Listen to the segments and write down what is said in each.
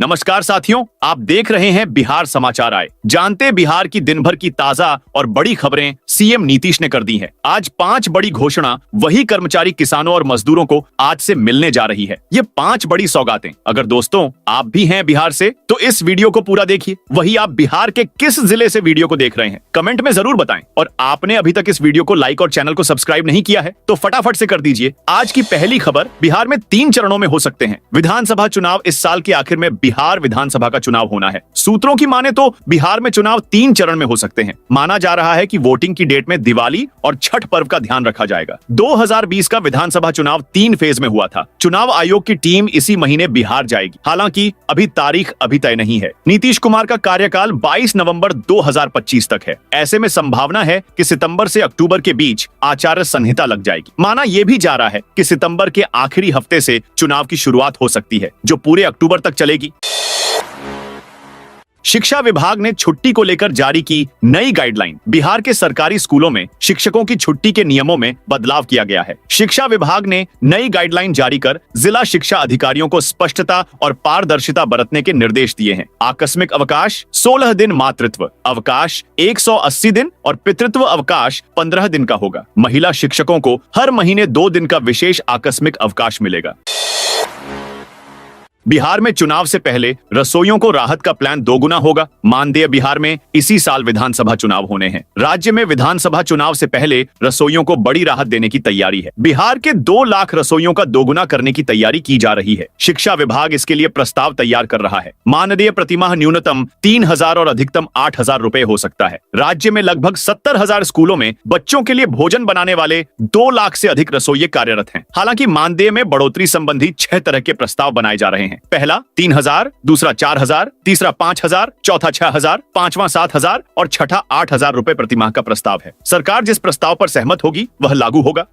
नमस्कार साथियों, आप देख रहे हैं बिहार समाचार आए। जानते बिहार की दिन भर की ताजा और बड़ी खबरें सीएम नीतीश ने कर दी हैं। आज 5 बड़ी घोषणा वही कर्मचारी, किसानों और मजदूरों को आज से मिलने जा रही है। ये 5 बड़ी सौगातें। अगर दोस्तों आप भी हैं बिहार से तो इस वीडियो को पूरा देखिए। वही आप बिहार के किस जिले से वीडियो को देख रहे हैं कमेंट में जरूर बताएं। और आपने अभी तक इस वीडियो को लाइक और चैनल को सब्सक्राइब नहीं किया है तो फटाफट से कर दीजिए। आज की पहली खबर, बिहार में 3 चरणों में हो सकते हैं विधानसभा चुनाव। इस साल के आखिर में बिहार विधानसभा का चुनाव होना है। सूत्रों की माने तो बिहार में चुनाव 3 चरण में हो सकते हैं। माना जा रहा है कि वोटिंग की डेट में दिवाली और छठ पर्व का ध्यान रखा जाएगा। 2020 का विधानसभा चुनाव 3 फेज में हुआ था। चुनाव आयोग की टीम इसी महीने बिहार जाएगी। हालांकि अभी तारीख तय नहीं है। नीतीश कुमार का कार्यकाल 22 नवंबर 2025 तक है। ऐसे में संभावना है कि सितंबर से अक्टूबर के बीच आचार संहिता लग जाएगी। माना यह भी जा रहा है कि सितंबर के आखिरी हफ्ते से चुनाव की शुरुआत हो सकती है, जो पूरे अक्टूबर तक चलेगी। शिक्षा विभाग ने छुट्टी को लेकर जारी की नई गाइडलाइन। बिहार के सरकारी स्कूलों में शिक्षकों की छुट्टी के नियमों में बदलाव किया गया है। शिक्षा विभाग ने नई गाइडलाइन जारी कर जिला शिक्षा अधिकारियों को स्पष्टता और पारदर्शिता बरतने के निर्देश दिए हैं। आकस्मिक अवकाश 16 दिन, मातृत्व अवकाश 180 दिन और पितृत्व अवकाश 15 दिन का होगा। महिला शिक्षकों को हर महीने 2 दिन का विशेष आकस्मिक अवकाश मिलेगा। बिहार में चुनाव से पहले रसोइयों को राहत का प्लान दोगुना होगा। मानदेय बिहार में इसी साल विधानसभा चुनाव होने हैं। राज्य में विधानसभा चुनाव से पहले रसोइयों को बड़ी राहत देने की तैयारी है। बिहार के 2 लाख रसोइयों का दोगुना करने की तैयारी की जा रही है। शिक्षा विभाग इसके लिए प्रस्ताव तैयार कर रहा है। मानदेय प्रतिमाह न्यूनतम 3,000 और अधिकतम 8,000 रुपए हो सकता है। राज्य में लगभग 70,000 स्कूलों में बच्चों के लिए भोजन बनाने वाले 2 लाख से अधिक रसोइये कार्यरत हैं। हालांकि मानदेय में बढ़ोतरी संबंधी 6 तरह के प्रस्ताव बनाए जा रहे हैं। पहला 3,000, दूसरा 4,000, तीसरा 5,000, चौथा 6,000, पांचवा 7,000 और छठा 8,000 रुपए प्रतिमाह का प्रस्ताव है। सरकार जिस प्रस्ताव पर सहमत होगी वह लागू होगा।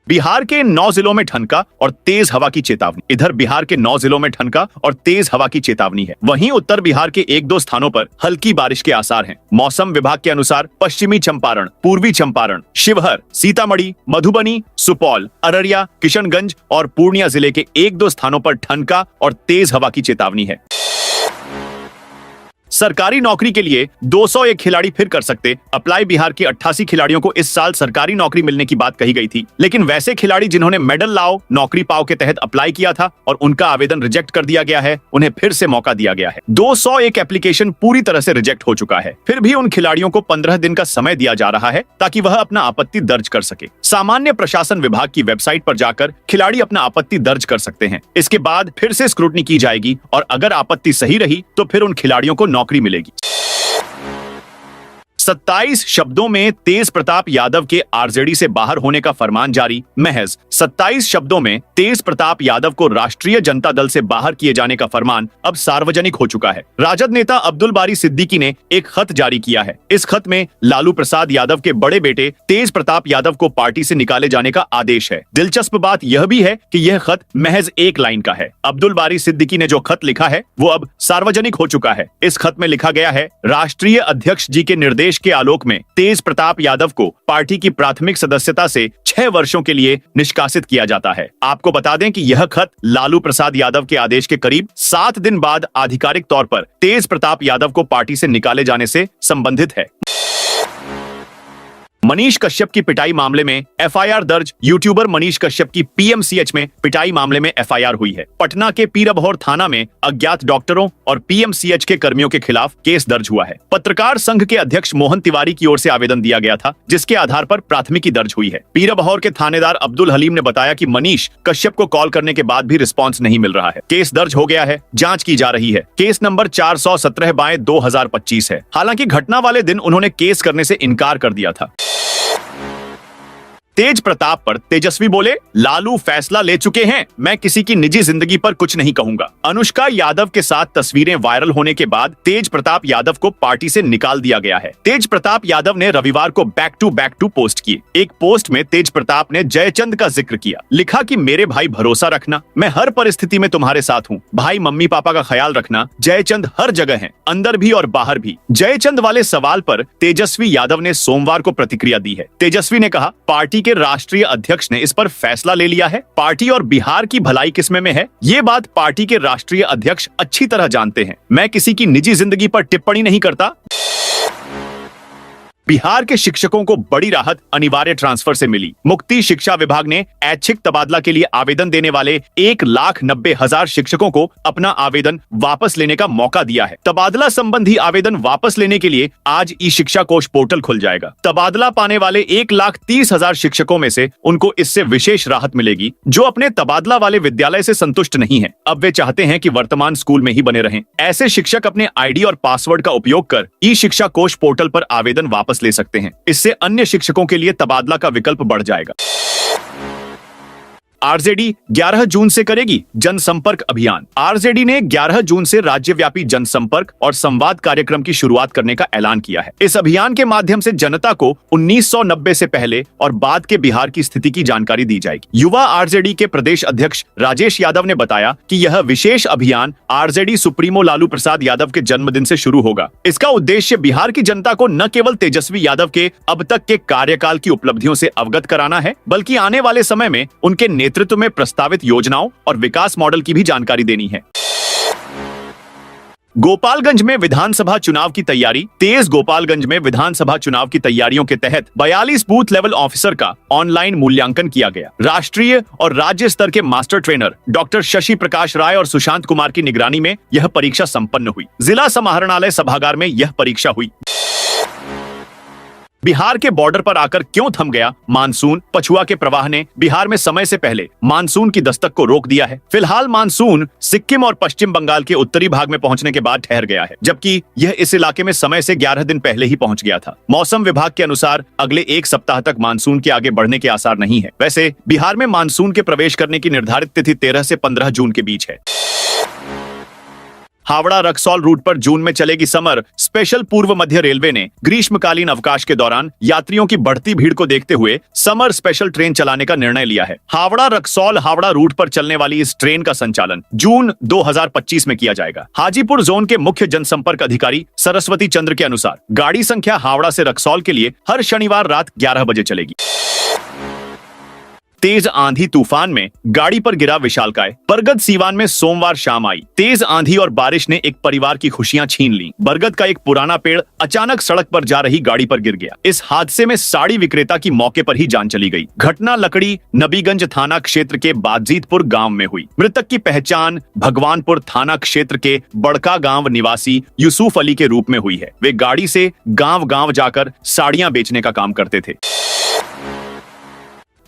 बिहार के 9 जिलों में ठनका और तेज हवा की चेतावनी। इधर बिहार के 9 जिलों में ठनका और तेज हवा की चेतावनी है। वहीं उत्तर बिहार के 1-2 स्थानों पर हल्की बारिश के आसार हैं। मौसम विभाग के अनुसार पश्चिमी चंपारण, पूर्वी चंपारण, शिवहर, सीतामढ़ी, मधुबनी, सुपौल, अररिया, किशनगंज और पूर्णिया जिले के 1-2 स्थानों पर ठनका और तेज हवा की चेतावनी है। सरकारी नौकरी के लिए 201 खिलाड़ी फिर कर सकते अप्लाई। बिहार के 88 खिलाड़ियों को इस साल सरकारी नौकरी मिलने की बात कही गई थी, लेकिन वैसे खिलाड़ी जिन्होंने मेडल लाओ नौकरी पाओ के तहत अप्लाई किया था और उनका आवेदन रिजेक्ट कर दिया गया है, उन्हें फिर से मौका दिया गया है। 201 एप्लीकेशन पूरी तरह से रिजेक्ट हो चुका है। फिर भी उन खिलाड़ियों को 15 दिन का समय दिया जा रहा है ताकि वह अपना आपत्ति दर्ज कर सके। सामान्य प्रशासन विभाग की वेबसाइट पर जाकर खिलाड़ी अपना आपत्ति दर्ज कर सकते हैं। इसके बाद फिर से स्क्रूटनी की जाएगी और अगर आपत्ति सही रही तो फिर उन खिलाड़ियों को नौकरी मिलेगी। 27 शब्दों में तेज प्रताप यादव के आरजेडी से बाहर होने का फरमान जारी। महज 27 शब्दों में तेज प्रताप यादव को राष्ट्रीय जनता दल से बाहर किए जाने का फरमान अब सार्वजनिक हो चुका है। राजद नेता अब्दुल बारी सिद्दीकी ने एक खत जारी किया है। इस खत में लालू प्रसाद यादव के बड़े बेटे तेज प्रताप यादव को पार्टी से निकाले जाने का आदेश है। दिलचस्प बात यह भी है कि यह खत महज 1 लाइन का है। अब्दुल बारी सिद्दीकी ने जो खत लिखा है वो अब सार्वजनिक हो चुका है। इस खत में लिखा गया है, राष्ट्रीय अध्यक्ष जी के निर्देश के आलोक में तेज प्रताप यादव को पार्टी की प्राथमिक सदस्यता से 6 वर्षों के लिए निष्कासित किया जाता है। आपको बता दें कि यह खत लालू प्रसाद यादव के आदेश के करीब 7 दिन बाद आधिकारिक तौर पर तेज प्रताप यादव को पार्टी से निकाले जाने से संबंधित है। मनीष कश्यप की पिटाई मामले में एफआईआर दर्ज। यूट्यूबर मनीष कश्यप की पीएमसीएच में पिटाई मामले में एफआईआर हुई है। पटना के पीर अबहौर थाना में अज्ञात डॉक्टरों और पीएमसीएच के कर्मियों के खिलाफ केस दर्ज हुआ है। पत्रकार संघ के अध्यक्ष मोहन तिवारी की ओर से आवेदन दिया गया था, जिसके आधार पर प्राथमिकी दर्ज हुई है। पीर अबहौर के थानेदार अब्दुल हलीम ने बताया कि मनीष कश्यप को कॉल करने के बाद भी रिस्पॉन्स नहीं मिल रहा है। केस दर्ज हो गया है, जाँच की जा रही है। केस नंबर 417/2025 है। हालांकि घटना वाले दिन उन्होंने केस करने से इनकार कर दिया था। तेज प्रताप पर तेजस्वी बोले, लालू फैसला ले चुके हैं, मैं किसी की निजी जिंदगी पर कुछ नहीं कहूंगा। अनुष्का यादव के साथ तस्वीरें वायरल होने के बाद तेज प्रताप यादव को पार्टी से निकाल दिया गया है। तेज प्रताप यादव ने रविवार को बैक टू पोस्ट किए। एक पोस्ट में तेज प्रताप ने जयचंद का जिक्र किया। लिखा कि मेरे भाई भरोसा रखना, मैं हर परिस्थिति में तुम्हारे साथ हूँ। भाई मम्मी पापा का ख्याल रखना, जयचंद हर जगह है, अंदर भी और बाहर भी। जयचंद वाले सवाल पर तेजस्वी यादव ने सोमवार को प्रतिक्रिया दी है। तेजस्वी ने कहा, पार्टी के राष्ट्रीय अध्यक्ष ने इस पर फैसला ले लिया है। पार्टी और बिहार की भलाई किसमें में है, ये बात पार्टी के राष्ट्रीय अध्यक्ष अच्छी तरह जानते हैं। मैं किसी की निजी जिंदगी पर टिप्पणी नहीं करता। बिहार के शिक्षकों को बड़ी राहत अनिवार्य ट्रांसफर से मिली। मुक्ति शिक्षा विभाग ने ऐच्छिक तबादला के लिए आवेदन देने वाले 1,90,000 शिक्षकों को अपना आवेदन वापस लेने का मौका दिया है। तबादला संबंधी आवेदन वापस लेने के लिए आज ई शिक्षा कोष पोर्टल खुल जाएगा। तबादला पाने वाले 1,30,000 शिक्षकों में से उनको इससे विशेष राहत मिलेगी जो अपने तबादला वाले विद्यालय से संतुष्ट नहीं है। अब वे चाहते हैं कि वर्तमान स्कूल में ही बने रहें। ऐसे शिक्षक अपने आईडी और पासवर्ड का उपयोग कर ई शिक्षा कोष पोर्टल पर आवेदन वापस ले सकते हैं। इससे अन्य शिक्षकों के लिए तबादला का विकल्प बढ़ जाएगा। आरजेडी 11 जून से करेगी जनसंपर्क अभियान। आरजेडी ने 11 जून से राज्यव्यापी जनसंपर्क और संवाद कार्यक्रम की शुरुआत करने का ऐलान किया है। इस अभियान के माध्यम से जनता को 1990 से पहले और बाद के बिहार की स्थिति की जानकारी दी जाएगी। युवा आरजेडी के प्रदेश अध्यक्ष राजेश यादव ने बताया कि यह विशेष अभियान आरजेडी सुप्रीमो लालू प्रसाद यादव के जन्मदिन से शुरू होगा। इसका उद्देश्य बिहार की जनता को न केवल तेजस्वी यादव के अब तक के कार्यकाल की उपलब्धियों से अवगत कराना है, बल्कि आने वाले समय में उनके नेतृत्व में प्रस्तावित योजनाओं और विकास मॉडल की भी जानकारी देनी है। गोपालगंज में विधानसभा चुनाव की तैयारी तेज। गोपालगंज में विधानसभा चुनाव की तैयारियों के तहत 42 बूथ लेवल ऑफिसर का ऑनलाइन मूल्यांकन किया गया। राष्ट्रीय और राज्य स्तर के master trainer doctor Shashi Prakash Rai और सुशांत कुमार की निगरानी में यह परीक्षा संपन्न हुई। जिला समाहरणालय सभागार में यह परीक्षा हुई। बिहार के बॉर्डर पर आकर क्यों थम गया मानसून? पछुआ के प्रवाह ने बिहार में समय से पहले मानसून की दस्तक को रोक दिया है। फिलहाल मानसून सिक्किम और पश्चिम बंगाल के उत्तरी भाग में पहुंचने के बाद ठहर गया है, जबकि यह इस इलाके में समय से 11 दिन पहले ही पहुंच गया था। मौसम विभाग के अनुसार अगले एक सप्ताह तक मानसून के आगे बढ़ने के आसार नहीं है। वैसे बिहार में मानसून के प्रवेश करने की निर्धारित तिथि 13 से 15 जून के बीच है। हावड़ा रक्सौल रूट पर जून में चलेगी समर स्पेशल। पूर्व मध्य रेलवे ने ग्रीष्मकालीन अवकाश के दौरान यात्रियों की बढ़ती भीड़ को देखते हुए समर स्पेशल ट्रेन चलाने का निर्णय लिया है। हावड़ा रक्सौल हावड़ा रूट पर चलने वाली इस ट्रेन का संचालन जून 2025 में किया जाएगा। हाजीपुर जोन के मुख्य जनसंपर्क अधिकारी सरस्वती चंद्र के अनुसार गाड़ी संख्या हावड़ा से रक्सौल के लिए हर शनिवार रात 11 बजे चलेगी। तेज आंधी तूफान में गाड़ी पर गिरा विशालकाय। बरगद सीवान में सोमवार शाम आई तेज आंधी और बारिश ने एक परिवार की खुशियां छीन ली। बरगद का एक पुराना पेड़ अचानक सड़क पर जा रही गाड़ी पर गिर गया। इस हादसे में साड़ी विक्रेता की मौके पर ही जान चली गई। घटना लकड़ी नबीगंज थाना क्षेत्र के बाजीतपुर गांव में हुई। मृतक की पहचान भगवानपुर थाना क्षेत्र के बड़का गांव निवासी यूसुफ अली के रूप में हुई है। वे गाड़ी से गांव गांव जाकर साड़ियां बेचने का काम करते थे।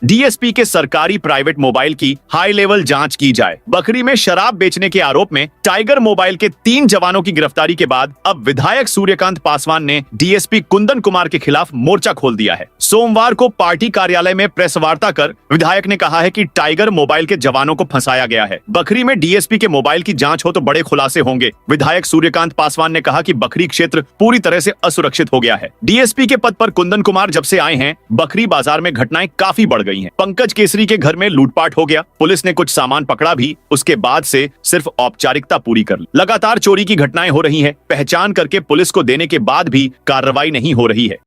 डीएसपी के सरकारी प्राइवेट मोबाइल की हाई लेवल जांच की जाए। बखरी में शराब बेचने के आरोप में टाइगर मोबाइल के 3 जवानों की गिरफ्तारी के बाद अब विधायक सूर्यकांत पासवान ने डीएसपी कुंदन कुमार के खिलाफ मोर्चा खोल दिया है। सोमवार को पार्टी कार्यालय में प्रेस वार्ता कर विधायक ने कहा है कि टाइगर मोबाइल के जवानों को फंसाया गया है। बखरी में डीएसपी के मोबाइल की जांच हो तो बड़े खुलासे होंगे। विधायक सूर्यकांत पासवान ने कहा कि बखरी क्षेत्र पूरी तरह से असुरक्षित हो गया है। डीएसपी के पद पर कुंदन कुमार जब से आए हैं, बखरी बाजार में घटनाएं काफी बढ़ गई हैं। पंकज केसरी के घर में लूटपाट हो गया। पुलिस ने कुछ सामान पकड़ा भी, उसके बाद से सिर्फ औपचारिकता पूरी कर ली। लगातार चोरी की घटनाएं हो रही हैं। पहचान करके पुलिस को देने के बाद भी कार्रवाई नहीं हो रही है।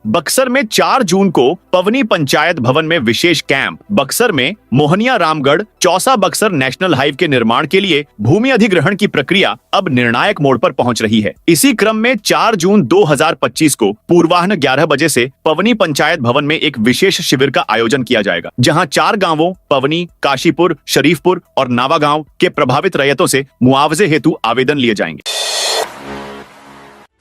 बक्सर में 4 जून को पवनी पंचायत भवन में विशेष कैंप। बक्सर में मोहनिया रामगढ़ चौसा बक्सर नेशनल हाईवे के निर्माण के लिए भूमि अधिग्रहण की प्रक्रिया अब निर्णायक मोड़ पर पहुंच रही है। इसी क्रम में 4 जून 2025 को पूर्वाह्न 11 बजे से पवनी पंचायत भवन में एक विशेष शिविर का आयोजन किया जाएगा, जहां 4 गांवों पवनी, काशीपुर, शरीफपुर और नावा गांव के प्रभावित रैयतों से मुआवजे हेतु आवेदन लिए जाएंगे।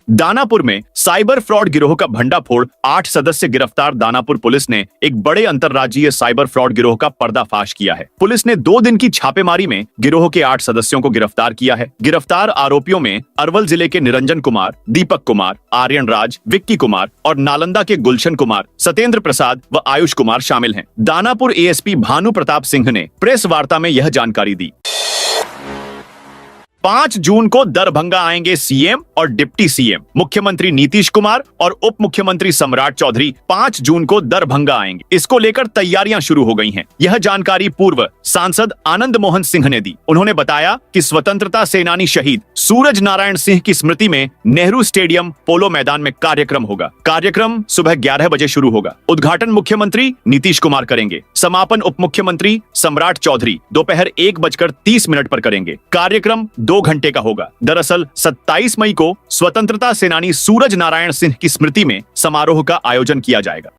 दानापुर में साइबर फ्रॉड गिरोह का भंडाफोड़, 8 सदस्य गिरफ्तार। दानापुर पुलिस ने एक बड़े अंतर्राज्यीय साइबर फ्रॉड गिरोह का पर्दाफाश किया है। पुलिस ने 2 दिन की छापेमारी में गिरोह के 8 सदस्यों को गिरफ्तार किया है। गिरफ्तार आरोपियों में अरवल जिले के निरंजन कुमार, दीपक कुमार, आर्यन राज, विक्की कुमार और नालंदा के गुलशन कुमार, सत्येंद्र प्रसाद व आयुष कुमार शामिल हैं। दानापुर एएसपी भानु प्रताप सिंह ने प्रेस वार्ता में यह जानकारी दी। 5 जून को दरभंगा आएंगे सीएम और डिप्टी सीएम। मुख्यमंत्री नीतीश कुमार और उप मुख्यमंत्री सम्राट चौधरी 5 जून को दरभंगा आएंगे। इसको लेकर तैयारियां शुरू हो गई हैं। यह जानकारी पूर्व सांसद आनंद मोहन सिंह ने दी। उन्होंने बताया कि स्वतंत्रता सेनानी शहीद सूरज नारायण सिंह की स्मृति में नेहरू स्टेडियम पोलो मैदान में कार्यक्रम होगा। कार्यक्रम सुबह 11 बजे शुरू होगा। उद्घाटन मुख्यमंत्री नीतीश कुमार करेंगे। समापन उप मुख्यमंत्री सम्राट चौधरी दोपहर 1:30 पर करेंगे। कार्यक्रम 2 घंटे का होगा। दरअसल 27 मई को स्वतंत्रता सेनानी सूरज नारायण सिंह की स्मृति में समारोह का आयोजन किया जाएगा।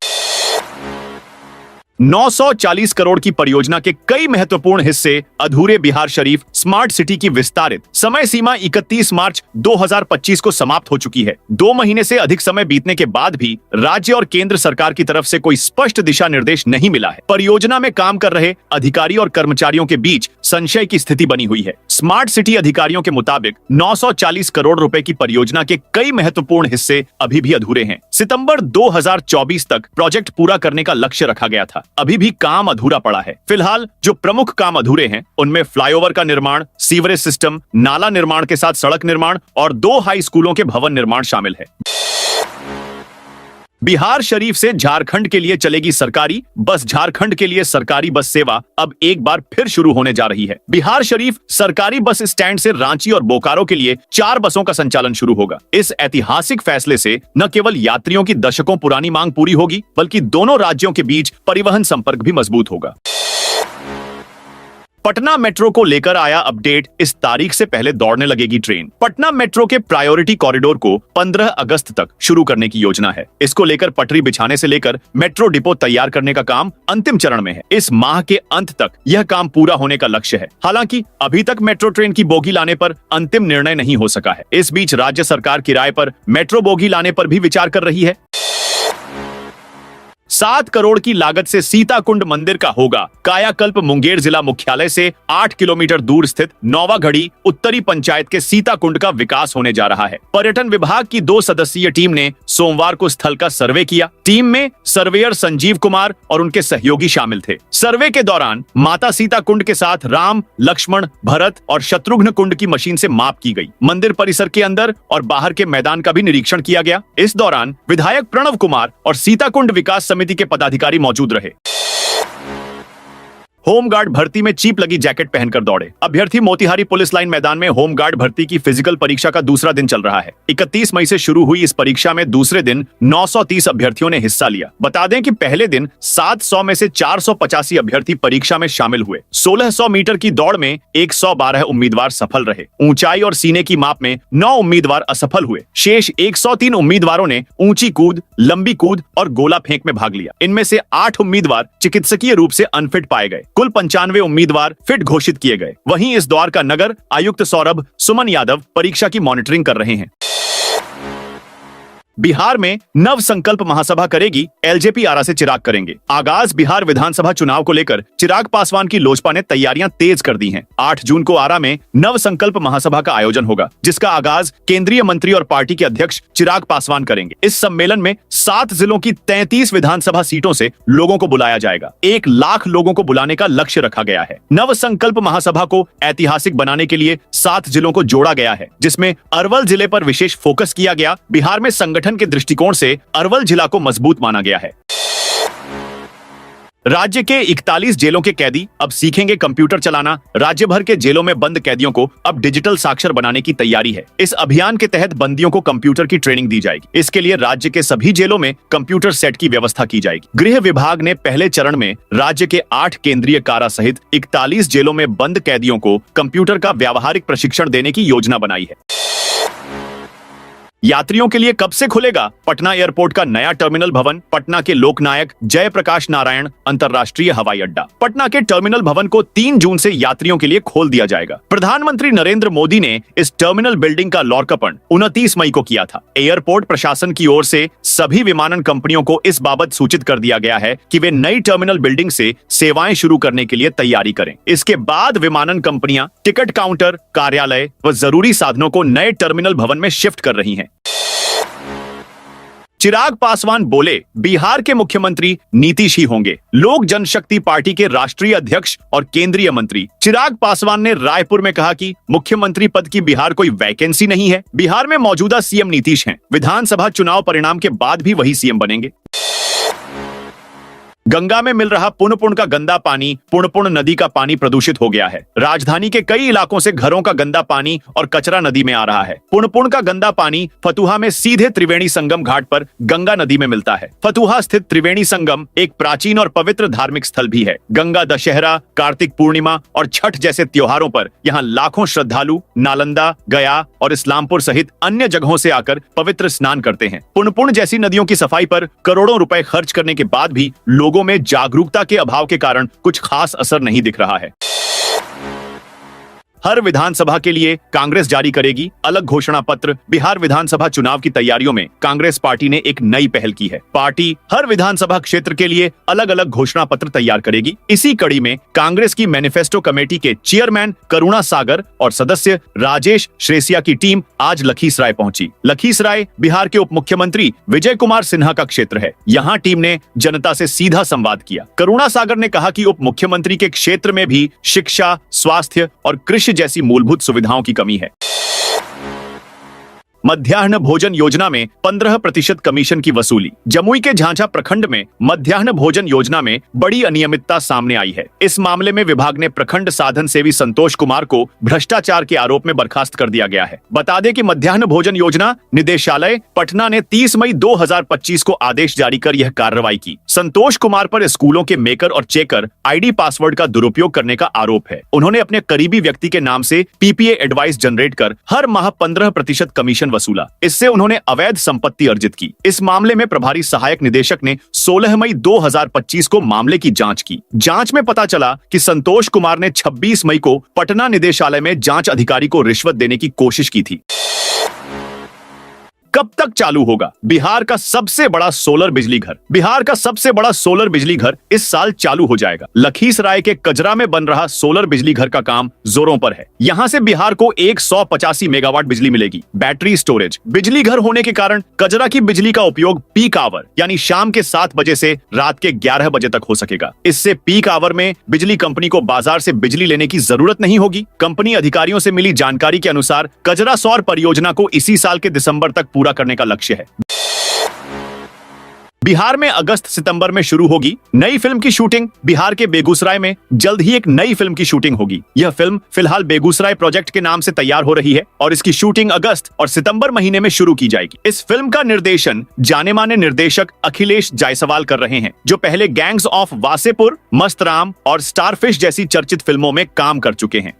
940 करोड़ की परियोजना के कई महत्वपूर्ण हिस्से अधूरे। बिहार शरीफ स्मार्ट सिटी की विस्तारित समय सीमा 31 मार्च 2025 को समाप्त हो चुकी है। 2 महीने से अधिक समय बीतने के बाद भी राज्य और केंद्र सरकार की तरफ से कोई स्पष्ट दिशा निर्देश नहीं मिला है। परियोजना में काम कर रहे अधिकारी और कर्मचारियों के बीच संशय की स्थिति बनी हुई है। स्मार्ट सिटी अधिकारियों के मुताबिक 940 करोड़ रुपए की परियोजना के कई महत्वपूर्ण हिस्से अभी भी अधूरे हैं। सितंबर 2024 तक प्रोजेक्ट पूरा करने का लक्ष्य रखा गया था। अभी भी काम अधूरा पड़ा है। फिलहाल जो प्रमुख काम अधूरे हैं उनमें फ्लाईओवर का निर्माण, सीवरेज सिस्टम, नाला निर्माण के साथ सड़क निर्माण और 2 हाई स्कूलों के भवन निर्माण शामिल है। बिहार शरीफ से झारखंड के लिए चलेगी सरकारी बस। झारखंड के लिए सरकारी बस सेवा अब एक बार फिर शुरू होने जा रही है। बिहार शरीफ सरकारी बस स्टैंड से रांची और बोकारो के लिए 4 बसों का संचालन शुरू होगा। इस ऐतिहासिक फैसले से न केवल यात्रियों की दशकों पुरानी मांग पूरी होगी, बल्कि दोनों राज्यों के बीच परिवहन संपर्क भी मजबूत होगा। पटना मेट्रो को लेकर आया अपडेट। इस तारीख से पहले दौड़ने लगेगी ट्रेन। पटना मेट्रो के प्रायोरिटी कॉरिडोर को 15 अगस्त तक शुरू करने की योजना है। इसको लेकर पटरी बिछाने से लेकर मेट्रो डिपो तैयार करने का काम अंतिम चरण में है। इस माह के अंत तक यह काम पूरा होने का लक्ष्य है। हालांकि अभी तक मेट्रो ट्रेन की बोगी लाने पर अंतिम निर्णय नहीं हो सका है। इस बीच राज्य सरकार किराए पर मेट्रो बोगी लाने पर भी विचार कर रही है। 7 करोड़ की लागत से सीताकुंड मंदिर का होगा कायाकल्प। मुंगेर जिला मुख्यालय से 8 किलोमीटर दूर स्थित नौवागढ़ी उत्तरी पंचायत के सीताकुंड का विकास होने जा रहा है। पर्यटन विभाग की 2 सदस्यीय टीम ने सोमवार को स्थल का सर्वे किया। टीम में सर्वेयर संजीव कुमार और उनके सहयोगी शामिल थे। सर्वे के दौरान माता सीता कुंड के साथ राम, लक्ष्मण, भरत और शत्रुघ्न कुंड की मशीन से माप की गई। मंदिर परिसर के अंदर और बाहर के मैदान का भी निरीक्षण किया गया। इस दौरान विधायक प्रणव कुमार और सीताकुंड विकास समिति के पदाधिकारी मौजूद रहे। होमगार्ड भर्ती में चीप लगी जैकेट पहनकर दौड़े। अभ्यर्थी मोतिहारी पुलिस लाइन मैदान में होमगार्ड भर्ती की फिजिकल परीक्षा का दूसरा दिन चल रहा है। 31 मई से शुरू हुई इस परीक्षा में दूसरे दिन 930 अभ्यर्थियों ने हिस्सा लिया। बता दें कि पहले दिन 700 में से 485 अभ्यर्थी परीक्षा में शामिल हुए। 1600 मीटर की दौड़ में 112 उम्मीदवार सफल रहे। ऊंचाई और सीने की माप में 9 उम्मीदवार असफल हुए। शेष 103 उम्मीदवारों ने ऊंची कूद, लंबी कूद और गोला फेंक में भाग लिया। इनमें से 8 उम्मीदवार चिकित्सकीय रूप से अनफिट पाए गए। कुल 95 उम्मीदवार फिट घोषित किए गए। वहीं इस दौर का नगर आयुक्त सौरभ सुमन यादव परीक्षा की मॉनिटरिंग कर रहे हैं। बिहार में नव संकल्प महासभा करेगी एलजेपी आरा से चिराग करेंगे। आगाज बिहार विधानसभा चुनाव को लेकर चिराग पासवान की लोजपा ने तैयारियां तेज कर दी हैं। 8 जून को आरा में नव संकल्प महासभा का आयोजन होगा, जिसका आगाज केंद्रीय मंत्री और पार्टी के अध्यक्ष चिराग पासवान करेंगे। इस सम्मेलन में 7 जिलों की 33 विधानसभा सीटों से लोगों को बुलाया जाएगा। 1 लाख लोगों को बुलाने का लक्ष्य रखा गया है। नव संकल्प महासभा को ऐतिहासिक बनाने के लिए 7 जिलों को जोड़ा गया है, जिसमें अरवल जिले पर विशेष फोकस किया गया। बिहार में संगठन के दृष्टिकोण से अरवल जिला को मजबूत माना गया है। राज्य के 41 जेलों के कैदी अब सीखेंगे कंप्यूटर चलाना। राज्य भर के जेलों में बंद कैदियों को अब डिजिटल साक्षर बनाने की तैयारी है। इस अभियान के तहत बंदियों को कंप्यूटर की ट्रेनिंग दी जाएगी। इसके लिए राज्य के सभी जेलों में कंप्यूटर सेट की व्यवस्था की जाएगी। गृह विभाग ने पहले चरण में राज्य के 8 केंद्रीय कारा सहित 41 जेलों में बंद कैदियों को कंप्यूटर का व्यावहारिक प्रशिक्षण देने की योजना बनाई है। यात्रियों के लिए कब से खुलेगा पटना एयरपोर्ट का नया टर्मिनल भवन? पटना के लोकनायक जयप्रकाश नारायण अंतर्राष्ट्रीय हवाई अड्डा। पटना के टर्मिनल भवन को 3 जून से यात्रियों के लिए खोल दिया जाएगा। प्रधानमंत्री नरेंद्र मोदी ने इस टर्मिनल बिल्डिंग का लोकार्पण 29 मई को किया था। एयरपोर्ट प्रशासन की ओर से सभी विमानन कंपनियों को इस बाबत सूचित कर दिया गया है कि वे नई टर्मिनल बिल्डिंग से सेवाएं शुरू करने के लिए तैयारी करें। इसके बाद विमानन कंपनियां टिकट काउंटर, कार्यालय व जरूरी साधनों को नए टर्मिनल भवन में शिफ्ट कर रही हैं। चिराग पासवान बोले, बिहार के मुख्यमंत्री नीतीश ही होंगे। लोक जनशक्ति पार्टी के राष्ट्रीय अध्यक्ष और केंद्रीय मंत्री चिराग पासवान ने रायपुर में कहा कि मुख्यमंत्री पद की बिहार कोई वैकेंसी नहीं है। बिहार में मौजूदा सीएम नीतीश हैं। विधानसभा चुनाव परिणाम के बाद भी वही सीएम बनेंगे। गंगा में मिल रहा पुनपुन का गंदा पानी, पुनपुन नदी का पानी प्रदूषित हो गया है। राजधानी के कई इलाकों से घरों का गंदा पानी और कचरा नदी में आ रहा है। पुनपुन का गंदा पानी फतुहा में सीधे त्रिवेणी संगम घाट पर गंगा नदी में मिलता है। फतुहा स्थित त्रिवेणी संगम एक प्राचीन और पवित्र धार्मिक स्थल भी है। गंगा दशहरा, कार्तिक पूर्णिमा और छठ जैसे त्योहारों पर यहाँ लाखों श्रद्धालु नालंदा, गया और इस्लामपुर सहित अन्य जगहों से आकर पवित्र स्नान करते हैं। पुनपुन जैसी नदियों की सफाई पर करोड़ों रुपए खर्च करने के बाद भी लोगों में जागरूकता के अभाव के कारण कुछ खास असर नहीं दिख रहा है। हर विधानसभा के लिए कांग्रेस जारी करेगी अलग घोषणा पत्र। बिहार विधानसभा चुनाव की तैयारियों में कांग्रेस पार्टी ने एक नई पहल की है। पार्टी हर विधानसभा क्षेत्र के लिए अलग अलग घोषणा पत्र तैयार करेगी। इसी कड़ी में कांग्रेस की मैनिफेस्टो कमेटी के चेयरमैन करुणा सागर और सदस्य राजेश श्रेसिया की टीम आज लखीसराय पहुंची। लखीसराय बिहार के उप मुख्यमंत्री विजय कुमार सिन्हा का क्षेत्र है। यहाँ टीम ने जनता से सीधा संवाद किया। करुणा सागर ने कहा कि उप मुख्यमंत्री के क्षेत्र में भी शिक्षा, स्वास्थ्य और कृषि जैसी मूलभूत सुविधाओं की कमी है। मध्याह्न भोजन योजना में 15% कमीशन की वसूली। जमुई के झांझा प्रखंड में मध्याह्न भोजन योजना में बड़ी अनियमितता सामने आई है। इस मामले में विभाग ने प्रखंड साधन सेवी संतोष कुमार को भ्रष्टाचार के आरोप में बर्खास्त कर दिया गया है। बता दें कि मध्याह्न भोजन योजना निदेशालय पटना ने 30 मई 2025 को आदेश जारी कर यह कार्रवाई की। संतोष कुमार पर स्कूलों के मेकर और चेकर आईडी पासवर्ड का दुरुपयोग करने का आरोप है। उन्होंने अपने करीबी व्यक्ति के नाम से पीपीए एडवाइस जनरेट कर हर माह 15% कमीशन वसूला। इससे उन्होंने अवैध संपत्ति अर्जित की। इस मामले में प्रभारी सहायक निदेशक ने 16 मई 2025 को मामले की जांच की। जांच में पता चला कि संतोष कुमार ने 26 मई को पटना निदेशालय में जांच अधिकारी को रिश्वत देने की कोशिश की थी। कब तक चालू होगा बिहार का सबसे बड़ा सोलर बिजली घर? बिहार का सबसे बड़ा सोलर बिजली घर इस साल चालू हो जाएगा। लखीसराय के कजरा में बन रहा सोलर बिजली घर का काम जोरों पर है। यहां से बिहार को 185 मेगावाट बिजली मिलेगी। बैटरी स्टोरेज बिजली घर होने के कारण कजरा की बिजली का उपयोग पीक आवर यानी शाम के 7 बजे से रात के 11 बजे तक हो सकेगा। इससे पीक आवर में बिजली कंपनी को बाजार से बिजली लेने की जरूरत नहीं होगी। कंपनी अधिकारियों से मिली जानकारी के अनुसार कजरा सौर परियोजना को इसी साल के दिसंबर तक पूरा करने का लक्ष्य है। बिहार में अगस्त सितंबर में शुरू होगी नई फिल्म की शूटिंग। बिहार के बेगूसराय में जल्द ही एक नई फिल्म की शूटिंग होगी। यह फिल्म फिलहाल बेगूसराय प्रोजेक्ट के नाम से तैयार हो रही है और इसकी शूटिंग अगस्त और सितंबर महीने में शुरू की जाएगी। इस फिल्म का निर्देशन जाने माने निर्देशक अखिलेश जायसवाल कर रहे हैं, जो पहले गैंग्स ऑफ वासेपुर, मस्त राम और स्टारफिश जैसी चर्चित फिल्मों में काम कर चुके हैं।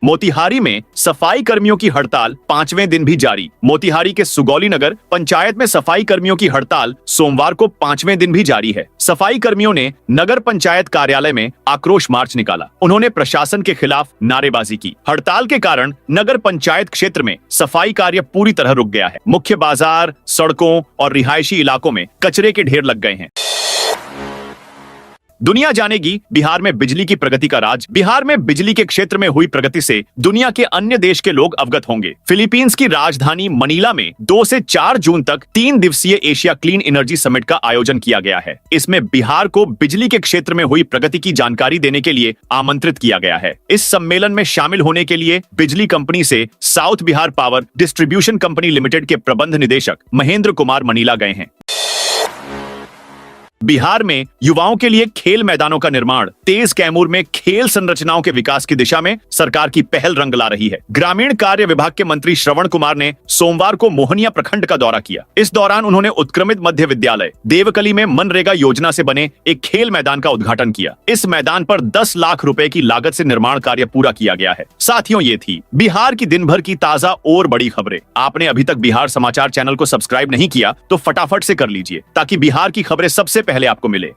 मोतिहारी में सफाई कर्मियों की हड़ताल 5वें दिन भी जारी। मोतिहारी के सुगौली नगर पंचायत में सफाई कर्मियों की हड़ताल सोमवार को 5वें दिन भी जारी है। सफाई कर्मियों ने नगर पंचायत कार्यालय में आक्रोश मार्च निकाला। उन्होंने प्रशासन के खिलाफ नारेबाजी की। हड़ताल के कारण नगर पंचायत क्षेत्र में सफाई कार्य पूरी तरह रुक गया है। मुख्य बाजार, सड़कों और रिहायशी इलाकों में कचरे के ढेर लग गए हैं। दुनिया जानेगी बिहार में बिजली की प्रगति का राज। बिहार में बिजली के क्षेत्र में हुई प्रगति से दुनिया के अन्य देश के लोग अवगत होंगे। फिलीपींस की राजधानी मनीला में 2 से 4 जून तक 3 दिवसीय एशिया क्लीन एनर्जी समिट का आयोजन किया गया है। इसमें बिहार को बिजली के क्षेत्र में हुई प्रगति की जानकारी देने के लिए आमंत्रित किया गया है। इस सम्मेलन में शामिल होने के लिए बिजली कंपनी से south Bihar power distribution company limited के प्रबंध निदेशक महेंद्र कुमार मनीला गए हैं। बिहार में युवाओं के लिए खेल मैदानों का निर्माण। तेज कैमूर में खेल संरचनाओं के विकास की दिशा में सरकार की पहल रंग ला रही है। ग्रामीण कार्य विभाग के मंत्री श्रवण कुमार ने सोमवार को मोहनिया प्रखंड का दौरा किया। इस दौरान उन्होंने उत्क्रमित मध्य विद्यालय देवकली में मनरेगा योजना से बने एक खेल मैदान का उद्घाटन किया। इस मैदान पर 10 लाख रुपए की लागत से निर्माण कार्य पूरा किया गया है। साथियों, ये थी बिहार की दिन भर की ताजा और बड़ी खबरें। आपने अभी तक बिहार समाचार चैनल को सब्सक्राइब नहीं किया तो फटाफट से कर लीजिए, ताकि बिहार की खबरें सबसे पहले आपको मिले।